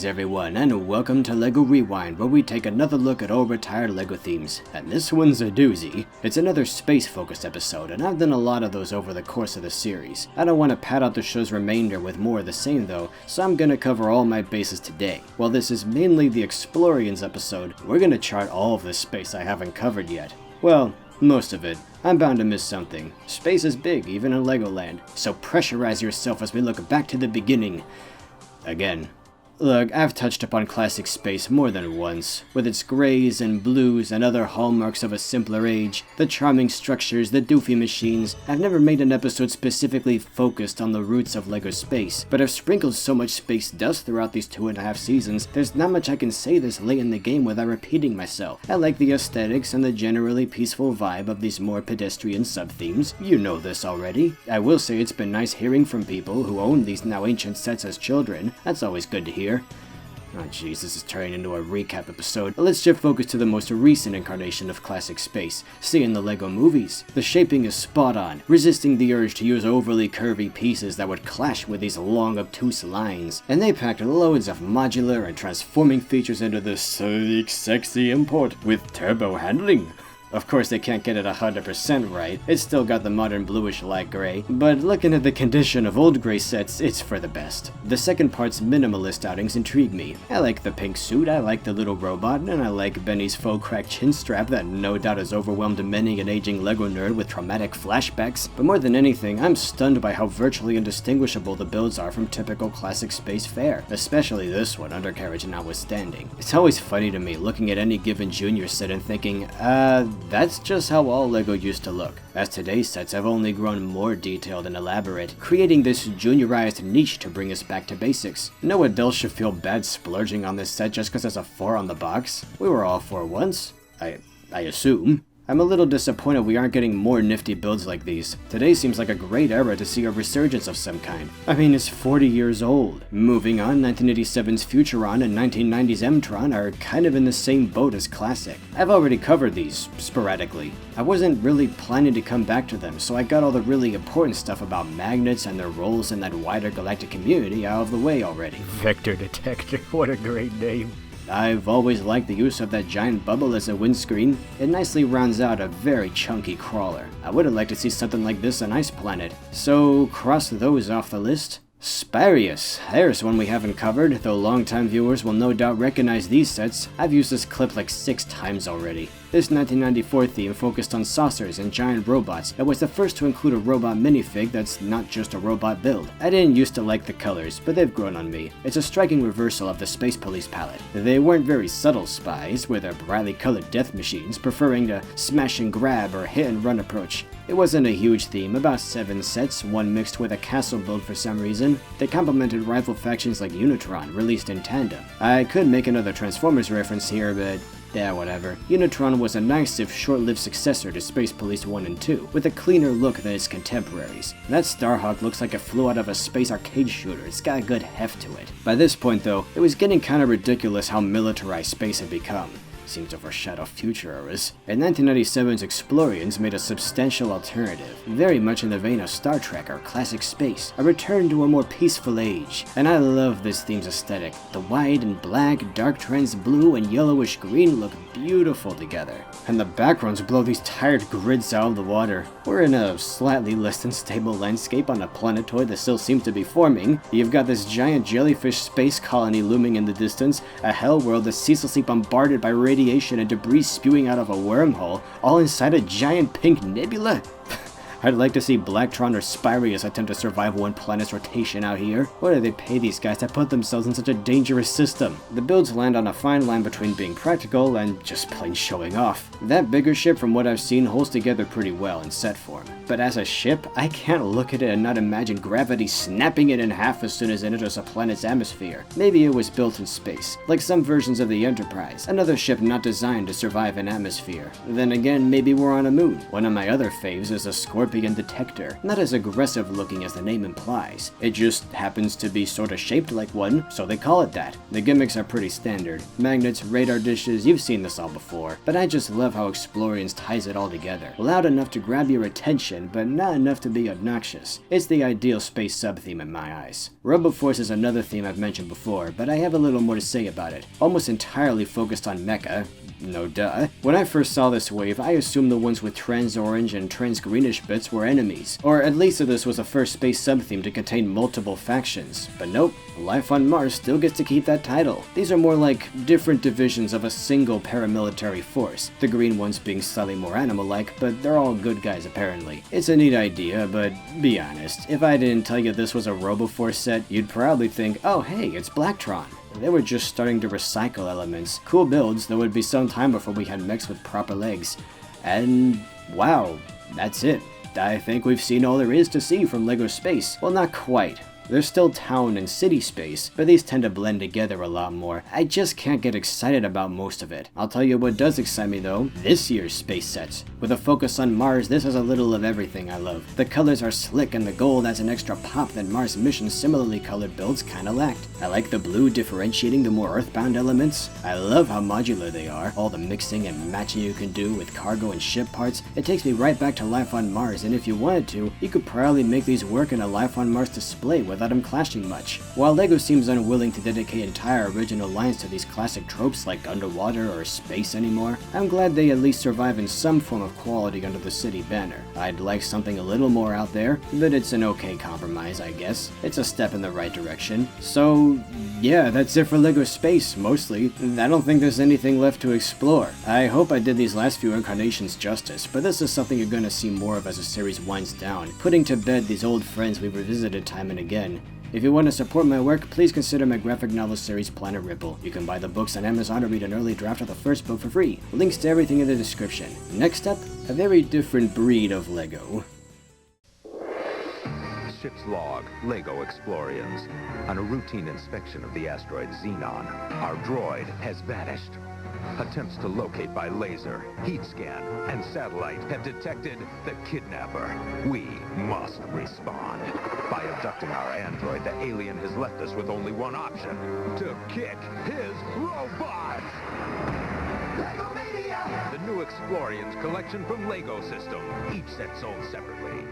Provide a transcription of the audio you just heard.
everyone, and welcome to LEGO Rewind, where we take another look at old retired LEGO themes. And this one's a doozy. It's another space-focused episode, and I've done a lot of those over the course of the series. I don't want to pad out the show's remainder with more of the same though, so I'm gonna cover all my bases today. While this is mainly the Exploriens episode, we're gonna chart all of the space I haven't covered yet. Well, most of it. I'm bound to miss something. Space is big, even in Legoland, so pressurize yourself as we look back to the beginning. Again. Look, I've touched upon classic space more than once, with its grays and blues and other hallmarks of a simpler age, the charming structures, the doofy machines. I've never made an episode specifically focused on the roots of LEGO space, but I've sprinkled so much space dust throughout these 2.5 seasons, there's not much I can say this late in the game without repeating myself. I like the aesthetics and the generally peaceful vibe of these more pedestrian sub-themes. You know this already. I will say it's been nice hearing from people who own these now ancient sets as children. That's always good to hear. Oh jeez, this is turning into a recap episode. Let's shift focus to the most recent incarnation of classic space, seeing the LEGO movies. The shaping is spot on, resisting the urge to use overly curvy pieces that would clash with these long obtuse lines. And they packed loads of modular and transforming features into this sleek, sexy import with turbo handling. Of course they can't get it 100% right, it's still got the modern bluish light gray, but looking at the condition of old gray sets, it's for the best. The second part's minimalist outings intrigue me. I like the pink suit, I like the little robot, and I like Benny's faux cracked chin strap that no doubt has overwhelmed many an aging LEGO nerd with traumatic flashbacks. But more than anything, I'm stunned by how virtually indistinguishable the builds are from typical classic space fare, especially this one, undercarriage notwithstanding. It's always funny to me looking at any given junior set and thinking, that's just how all LEGO used to look, as today's sets have only grown more detailed and elaborate, creating this juniorized niche to bring us back to basics. No adult should feel bad splurging on this set just because there's a 4 on the box. We were all 4 once, I assume. I'm a little disappointed we aren't getting more nifty builds like these. Today seems like a great era to see a resurgence of some kind. I mean, it's 40 years old. Moving on, 1987's Futuron and 1990's m-tron are kind of in the same boat as classic. I've already covered these, sporadically. I wasn't really planning to come back to them, so I got all the really important stuff about magnets and their roles in that wider galactic community out of the way already. Vector Detector, what a great name. I've always liked the use of that giant bubble as a windscreen. It nicely rounds out a very chunky crawler. I would have liked to see something like this on Ice Planet. So cross those off the list. Exploriens. There's one we haven't covered, though longtime viewers will no doubt recognize these sets. I've used this clip like 6 times already. This 1994 theme focused on saucers and giant robots. It was the first to include a robot minifig that's not just a robot build. I didn't used to like the colors, but they've grown on me. It's a striking reversal of the Space Police palette. They weren't very subtle spies, with their brightly colored death machines, preferring the smash and grab or hit and run approach. It wasn't a huge theme, about 7 sets, one mixed with a castle build for some reason. They complemented rival factions like m-tron, released in tandem. I could make another Transformers reference here, but yeah, whatever. m-tron was a nice if short-lived successor to Space Police 1 and 2, with a cleaner look than its contemporaries. That Starhawk looks like it flew out of a space arcade shooter, it's got a good heft to it. By this point though, it was getting kinda ridiculous how militarized space had become. Seemed to foreshadow future eras. And 1997's Exploriens made a substantial alternative, very much in the vein of Star Trek or classic space, a return to a more peaceful age. And I love this theme's aesthetic. The white and black, dark trends blue and yellowish green look beautiful together. And the backgrounds blow these tired grids out of the water. We're in a slightly less than stable landscape on a planetoid that still seems to be forming. You've got this giant jellyfish space colony looming in the distance, a hell world that's ceaselessly bombarded by radiation and debris spewing out of a wormhole, all inside a giant pink nebula. I'd like to see Blacktron or Spyrius attempt to survive one planet's rotation out here. What do they pay these guys to put themselves in such a dangerous system? The builds land on a fine line between being practical and just plain showing off. That bigger ship, from what I've seen, holds together pretty well in set form. But as a ship, I can't look at it and not imagine gravity snapping it in half as soon as it enters a planet's atmosphere. Maybe it was built in space, like some versions of the Enterprise, another ship not designed to survive an atmosphere. Then again, maybe we're on a moon. One of my other faves is a Scorpion scorpion detector, not as aggressive looking as the name implies. It just happens to be sorta shaped like one, so they call it that. The gimmicks are pretty standard. Magnets, radar dishes, you've seen this all before, but I just love how Exploriens ties it all together. Loud enough to grab your attention, but not enough to be obnoxious. It's the ideal space sub-theme in my eyes. RoboForce is another theme I've mentioned before, but I have a little more to say about it. Almost entirely focused on mecha. No duh. When I first saw this wave, I assumed the ones with trans-orange and trans-greenish bits were enemies. Or at least that this was the first space sub-theme to contain multiple factions. But nope, Life on Mars still gets to keep that title. These are more like different divisions of a single paramilitary force, the green ones being slightly more animal-like, but they're all good guys apparently. It's a neat idea, but be honest, if I didn't tell you this was a RoboForce set, you'd probably think, oh hey, it's m-tron. They were just starting to recycle elements. Cool builds, though it'd be some time before we had mechs with proper legs. And wow, that's it. I think we've seen all there is to see from LEGO Space. Well, not quite. There's still town and city space, but these tend to blend together a lot more. I just can't get excited about most of it. I'll tell you what does excite me though, this year's space sets. With a focus on Mars, this has a little of everything I love. The colors are slick and the gold adds an extra pop that Mars Mission similarly colored builds kinda lacked. I like the blue differentiating the more earthbound elements. I love how modular they are, all the mixing and matching you can do with cargo and ship parts. It takes me right back to Life on Mars, and if you wanted to, you could probably make these work in a Life on Mars display without them clashing much. While LEGO seems unwilling to dedicate entire original lines to these classic tropes like underwater or space anymore, I'm glad they at least survive in some form of quality under the city banner. I'd like something a little more out there, but it's an okay compromise, I guess. It's a step in the right direction. So yeah, that's it for LEGO Space, mostly. I don't think there's anything left to explore. I hope I did these last few incarnations justice, but this is something you're gonna see more of as the series winds down, putting to bed these old friends we've revisited time and again. If you want to support my work, please consider my graphic novel series Planet Ripple. You can buy the books on Amazon or read an early draft of the first book for free. Links to everything in the description. Next up, a very different breed of LEGO. Ship's log, LEGO Exploriens. On a routine inspection of the asteroid Xenon, our droid has vanished. Attempts to locate by laser, heat scan, and satellite have detected the kidnapper. We must respond. By abducting our android, the alien has left us with only one option: to kick his robot! LEGO Mania! The new Exploriens collection from LEGO System. Each set sold separately.